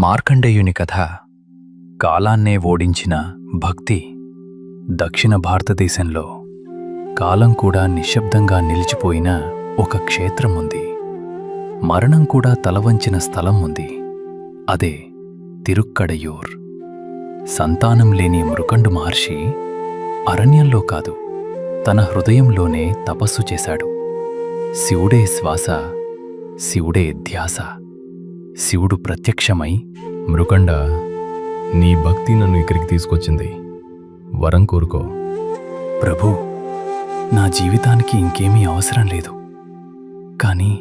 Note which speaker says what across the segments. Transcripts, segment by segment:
Speaker 1: మార్కండేయుని కథ కాలాన్నే ఓడించిన భక్తి. దక్షిణ భారతదేశంలో కాలం కూడా నిశ్శబ్దంగా నిలిచిపోయిన ఒక క్షేత్రం ఉంది. మరణం కూడా తలవంచిన స్థలం ఉంది. అదే తిరుక్కడయూర్. సంతానం లేని మృకండు మహర్షి అరణ్యంలో కాదు, తన హృదయంలోనే తపస్సు చేశాడు. శివుడే శ్వాస, శివుడే ధ్యాస. శివుడు ప్రత్యక్షమై,
Speaker 2: మృకండ, నీ భక్తి నన్ను ఇక్కడికి తీసుకొచ్చింది. వరం కోరుకో.
Speaker 1: ప్రభూ, నా జీవితానికి ఇంకేమీ అవసరం లేదు. కానీ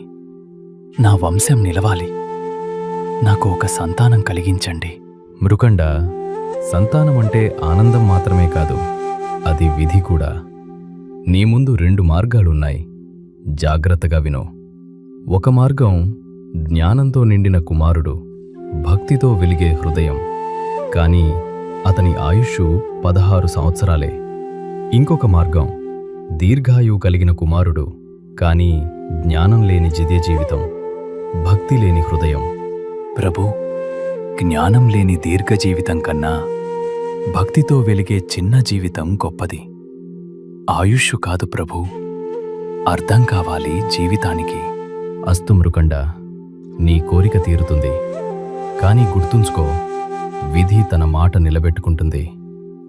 Speaker 1: నా వంశం నిలవాలి. నాకు ఒక సంతానం కలిగించండి.
Speaker 2: మృకండ, సంతానం అంటే ఆనందం మాత్రమే కాదు, అది విధి కూడా. నీ ముందు 2 మార్గాలున్నాయి. జాగ్రత్తగా వినో. ఒక మార్గం జ్ఞానంతో నిండిన కుమారుడు, భక్తితో వెలిగే హృదయం. కానీ అతని ఆయుష్ 16 సంవత్సరాలే. ఇంకొక మార్గం దీర్ఘాయువు కలిగిన కుమారుడు, కానీ జ్ఞానం లేని జిదే జీవితం, భక్తి లేని హృదయం.
Speaker 1: ప్రభూ, జ్ఞానం లేని దీర్ఘ జీవితం కన్నా భక్తితో వెలిగే చిన్న జీవితం గొప్పది. ఆయుష్ కాదు ప్రభూ, అర్థం కావాలి జీవితానికి.
Speaker 2: అస్తు మృకండ, నీ కోరిక తీరుతుంది. కానీ గుర్తుంచుకో, విధి తన మాట నిలబెట్టుకుంటుంది.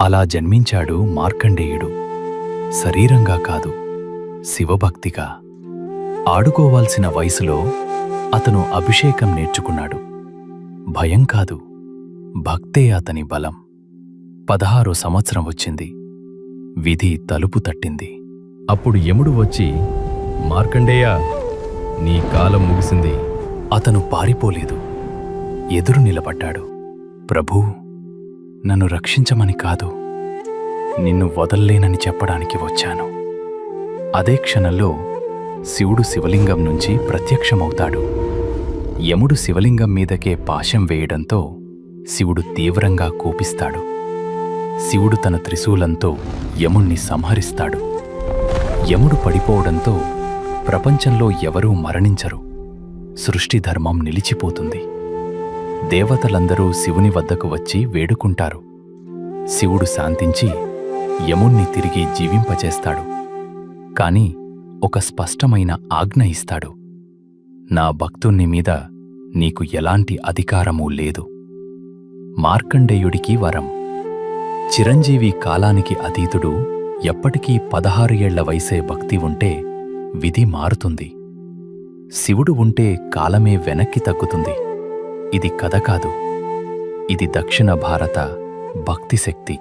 Speaker 1: అలా జన్మించాడు మార్కండేయుడు. శరీరంగా కాదు, శివభక్తిగా. ఆడుకోవాల్సిన వయసులో అతను అభిషేకం నేర్చుకున్నాడు. భయం కాదు, భక్తే అతని బలం. 16వ సంవత్సరం వచ్చింది. విధి తలుపు తట్టింది.
Speaker 2: అప్పుడు యముడు వచ్చి, మార్కండేయ, నీ కాలం ముగిసింది.
Speaker 1: అతను పారిపోలేదు, ఎదురు నిలబడ్డాడు. ప్రభూ, నన్ను రక్షించమని కాదు, నిన్ను వదల్లేనని చెప్పడానికి వచ్చాను. అదే క్షణంలో శివుడు శివలింగం నుంచి ప్రత్యక్షమవుతాడు. యముడు శివలింగం మీదకే పాశం వేయడంతో శివుడు తీవ్రంగా కోపిస్తాడు. శివుడు తన త్రిశూలంతో యముణ్ణి సంహరిస్తాడు. యముడు పడిపోవడంతో ప్రపంచంలో ఎవరూ మరణించరు. సృష్టి ధర్మం నిలిచిపోతుంది. దేవతలందరూ శివుని వద్దకు వచ్చి వేడుకుంటారు. శివుడు శాంతించి యముణ్ణి తిరిగి జీవింపచేస్తాడు. కాని ఒక స్పష్టమైన ఆజ్ఞ ఇస్తాడు. నా భక్తుణ్ణి మీద నీకు ఎలాంటి అధికారమూ లేదు. మార్కండేయుడికి వరం. చిరంజీవి కాలానికి అతీతుడు. ఎప్పటికీ 16 ఏళ్ల వయసే భక్తి ఉంటే విధి మారుతుంది. శివుడు ఉంటే కాలమే వెనక్కి తగ్గుతుంది. ఇది కథ కాదు, ఇది దక్షిణ భారత భక్తి శక్తి.